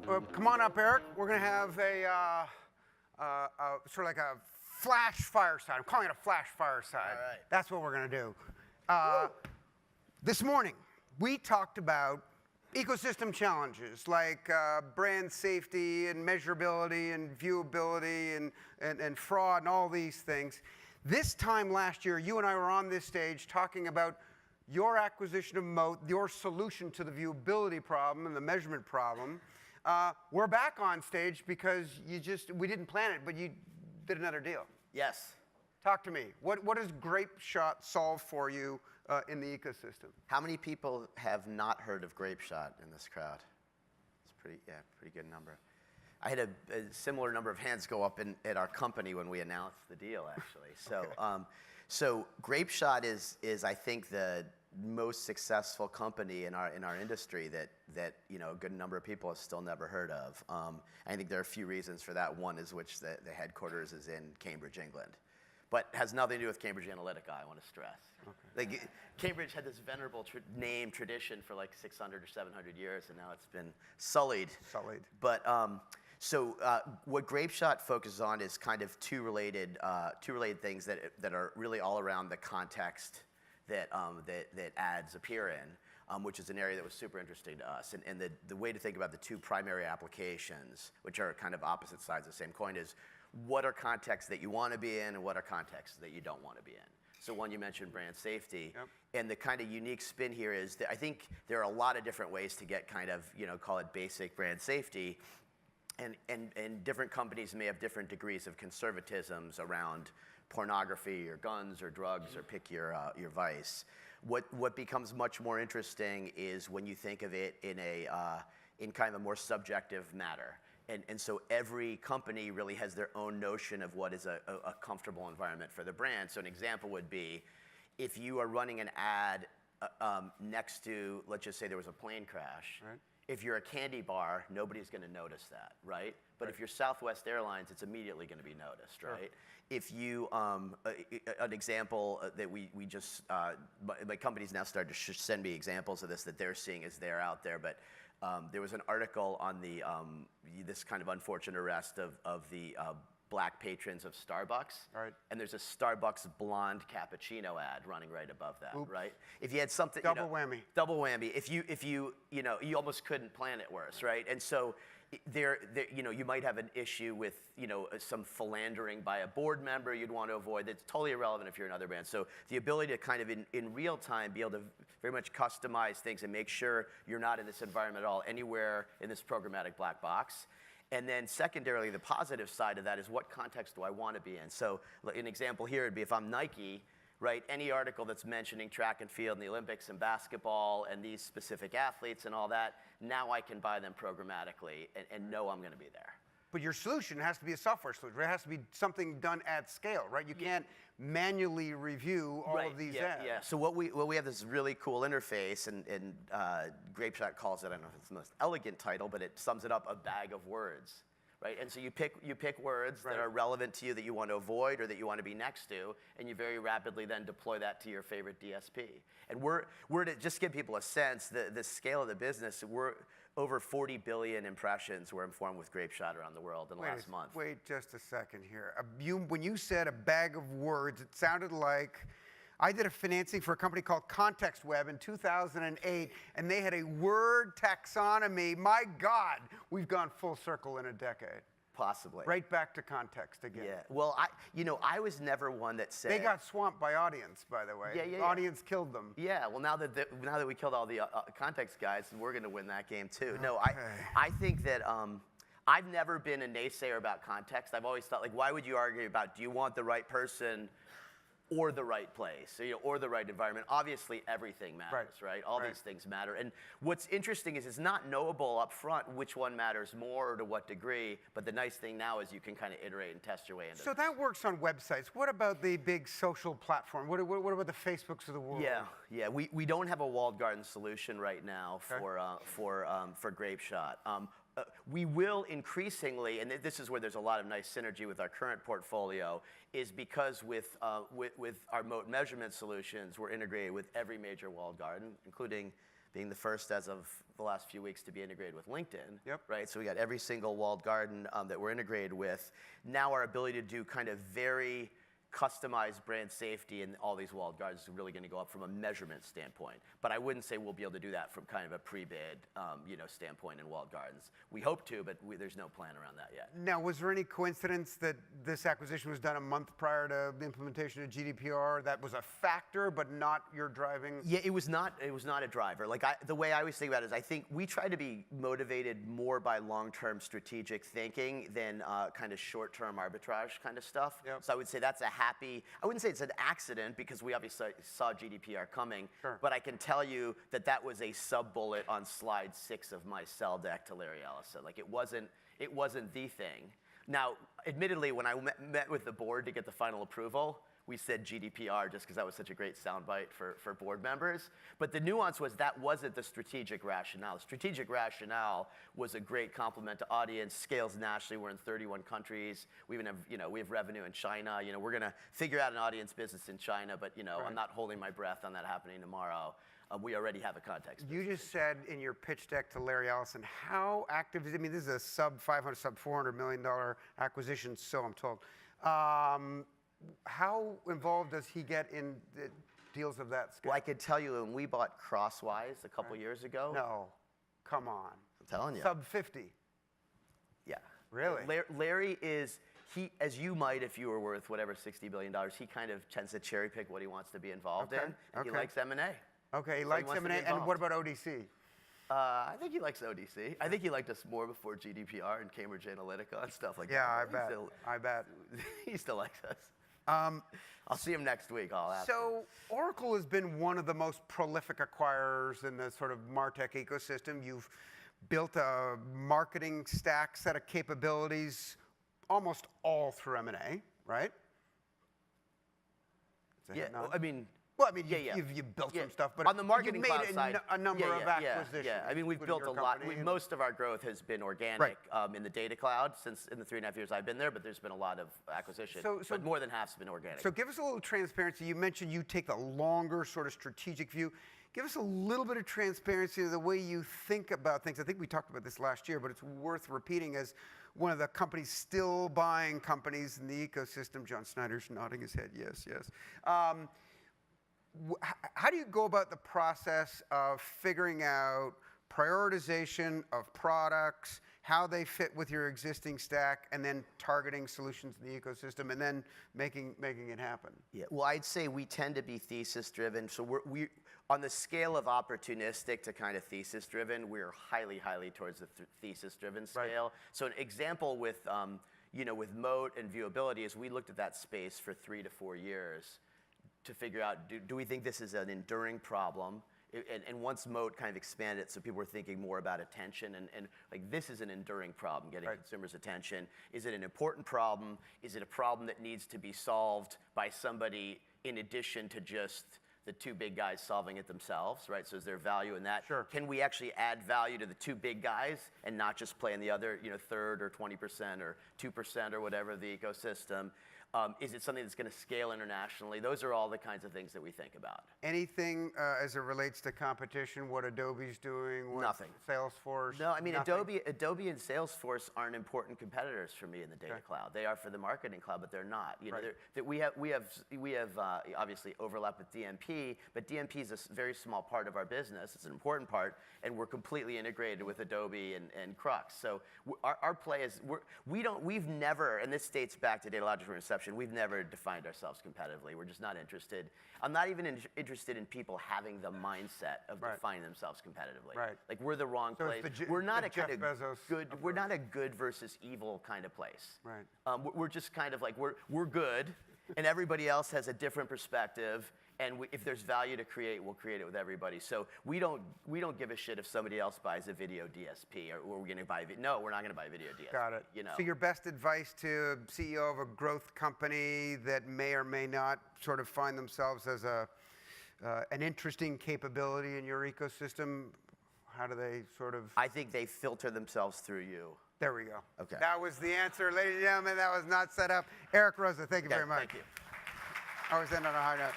Come on up, Eric. We're going to have a sort of like a flash fireside. I'm calling it a flash fireside. All right. That's what we're going to do. This morning, we talked about ecosystem challenges like brand safety and measurability and viewability and fraud and all these things. This time last year, you and I were on this stage talking about your acquisition of Moat, your solution to the viewability problem and the measurement problem. We're back on stage because we didn't plan it, but you did another deal. Yes. Talk to me. What does GrapeShot solve for you in the ecosystem? How many people have not heard of GrapeShot in this crowd? It's pretty good number. I had a similar number of hands go up at our company when we announced the deal, actually. So, okay. So GrapeShot is I think the most successful company in our industry that a good number of people have still never heard of. I think there are a few reasons for that. One is which the headquarters is in Cambridge, England, but has nothing to do with Cambridge Analytica. I want to stress. Okay. Like Cambridge had this venerable tradition for like 600 or 700 years, and now it's been sullied. But what GrapeShot focuses on is kind of two related things that are really all around the context that ads appear in, which is an area that was super interesting to us. And the way to think about the two primary applications, which are kind of opposite sides of the same coin, is what are contexts that you want to be in and what are contexts that you don't want to be in. So one, you mentioned brand safety. Yep. And the kind of unique spin here is that I think there are a lot of different ways to get kind of, call it basic brand safety. And different companies may have different degrees of conservatisms around pornography or guns or drugs or pick your vice. What becomes much more interesting is when you think of it in kind of a more subjective matter. And so every company really has their own notion of what is a comfortable environment for the brand. So an example would be if you are running an ad next to, let's just say there was a plane crash. Right. If you're a candy bar, nobody's going to notice that, right? But right. If you're Southwest Airlines, it's immediately going to be noticed, sure. Right? If you, an example that we just, my company's now started to send me examples of this that they're seeing as they're out there, but there was an article on this kind of unfortunate arrest of the black patrons of Starbucks, right. And there's a Starbucks blonde cappuccino ad running right above that. Oops. Right? If you had something, double whammy. Double whammy. If you almost couldn't plan it worse, right? And so there, you might have an issue with, some philandering by a board member you'd want to avoid. That's totally irrelevant if you're another brand. So the ability to kind of in real time be able to very much customize things and make sure you're not in this environment at all, anywhere in this programmatic black box. And then secondarily, the positive side of that is what context do I want to be in? So an example here would be if I'm Nike, right? Any article that's mentioning track and field and the Olympics and basketball and these specific athletes and all that, now I can buy them programmatically and know I'm going to be there. But your solution has to be a software solution. It has to be something done at scale, right? You can't manually review all of these ads. Yeah. So what we have this really cool interface, and GrapeShot calls it, I don't know if it's the most elegant title, but it sums it up, a bag of words, right? And so you pick words that are relevant to you that you want to avoid or that you want to be next to, and you very rapidly then deploy that to your favorite DSP. And we're to just give people a sense, the scale of the business, we're over 40 billion impressions were informed with GrapeShot around the world in the last month. Wait just a second here. When you said a bag of words, it sounded like I did a financing for a company called Context Web in 2008, and they had a word taxonomy. My God, we've gone full circle in a decade. Possibly. Right back to context again. Yeah. Well, I was never one that said. They got swamped by audience, by the way. Yeah. Audience killed them. Yeah. Well, now that we killed all the context guys, we're going to win that game too. Okay. No, I think that I've never been a naysayer about context. I've always thought, like, why would you argue about do you want the right person or the right place, or the right environment? Obviously, everything matters, right? All these things matter. And what's interesting is it's not knowable up front which one matters more or to what degree, but the nice thing now is you can kind of iterate and test your way into it. So that works on websites. What about the big social platform? What about the Facebooks of the world? Yeah. We don't have a walled garden solution right now for GrapeShot. We will increasingly, and this is where there's a lot of nice synergy with our current portfolio, is because with our Moat measurement solutions, we're integrated with every major walled garden, including being the first as of the last few weeks to be integrated with LinkedIn. Yep. Right. So we got every single walled garden that we're integrated with. Now our ability to do kind of very customized brand safety in all these walled gardens is really going to go up from a measurement standpoint. But I wouldn't say we'll be able to do that from kind of a pre-bid, standpoint in walled gardens. We hope to, but there's no plan around that yet. Now, was there any coincidence that this acquisition was done a month prior to the implementation of GDPR? That was a factor, but not your driving? Yeah, it was not a driver. Like the way I always think about it is I think we try to be motivated more by long-term strategic thinking than kind of short-term arbitrage kind of stuff. Yep. So I would say that's a happy, I wouldn't say it's an accident because we obviously saw GDPR coming, Sure. but I can tell you that that was a sub-bullet on slide 6 of my sell deck to Larry Ellison. Like it wasn't the thing. Now, admittedly, when I met with the board to get the final approval, we said GDPR just because that was such a great soundbite for board members. But the nuance was that wasn't the strategic rationale. The strategic rationale was a great complement to audience, scales nationally. We're in 31 countries. We even have, we have revenue in China. We're going to figure out an audience business in China, but Right. I'm not holding my breath on that happening tomorrow. We already have a context. You just said in your pitch deck to Larry Ellison, how active is it? I mean, this is a sub $400 million acquisition, so I'm told. How involved does he get in the deals of that scale? Well, I could tell you when we bought Crosswise a couple years ago. No, come on. I'm telling you. Sub 50. Yeah. Really? Larry is, as you might if you were worth whatever $60 billion, he kind of tends to cherry pick what he wants to be involved in. And he likes M&A. Okay, he So likes wants to M&A. be And involved. what about ODC? I think he likes ODC. I think he liked us more before GDPR and Cambridge Analytica and stuff like Yeah, that. I bet. He still likes us. I'll see him next week. I'll ask him. So Oracle has been one of the most prolific acquirers in the sort of MarTech ecosystem. You've built a marketing stack set of capabilities almost all through M&A, right? Is that Yeah, nod? Well, you've built Yeah. some stuff, but on the marketing you've made cloud side, a number of acquisitions. Yeah, I mean, we've including built a your lot. company and- Most of our growth has been organic in the data cloud since in the 3.5 years I've been there, but there's been a lot of acquisition. But more than half's been organic. So give us a little transparency. You mentioned you take the longer sort of strategic view. Give us a little bit of transparency to the way you think about things. I think we talked about this last year, but it's worth repeating as one of the companies still buying companies in the ecosystem. John Snyder's nodding his head, yes. How do you go about the process of figuring out prioritization of products, how they fit with your existing stack, and then targeting solutions in the ecosystem, and then making it happen? Yeah, well, I'd say we tend to be thesis-driven. So we on the scale of opportunistic to kind of thesis-driven, we're highly towards the thesis-driven scale. Right. So an example with, with Moat and viewability is we looked at that space for 3 to 4 years to figure out, do we think this is an enduring problem? And once Moat kind of expanded it, so people were thinking more about attention and like this is an enduring problem, getting consumers' attention. Is it an important problem? Is it a problem that needs to be solved by somebody in addition to just the two big guys solving it themselves, right? So is there value in that? Sure. Can we actually add value to the two big guys and not just play in the other, third or 20% or 2% or whatever the ecosystem? Is it something that's going to scale internationally? Those are all the kinds of things that we think about. Anything as it relates to competition, what Adobe's doing? What Nothing. Salesforce? No, I mean, nothing? Adobe and Salesforce aren't important competitors for me in the data cloud. They are for the marketing cloud, but they're not. We have obviously overlap with DMP, but DMP is a very small part of our business. It's an important part, and we're completely integrated with Adobe and Crux. So our play is we've never, and this dates back to data logic and reception. We've never defined ourselves competitively. We're just not interested. I'm not even interested in people having the mindset of defining themselves competitively. Right. Like we're the wrong So place. it's the We're not a Jeff kind Bezos of good. We're not a good versus evil kind of place. Right. We're just kind of like we're good, and everybody else has a different perspective. And if there's value to create, we'll create it with everybody. So we don't give a shit if somebody else buys a video DSP or we're going to buy. No, we're not going to buy a video DSP. Got it. So your best advice to CEO of a growth company that may or may not sort of find themselves as an interesting capability in your ecosystem, how do they sort of? I think they filter themselves through you. There we go. Okay. That was the answer, ladies and gentlemen. That was not set up. Eric, Roza, thank you very much. Thank you. I always end on a high note.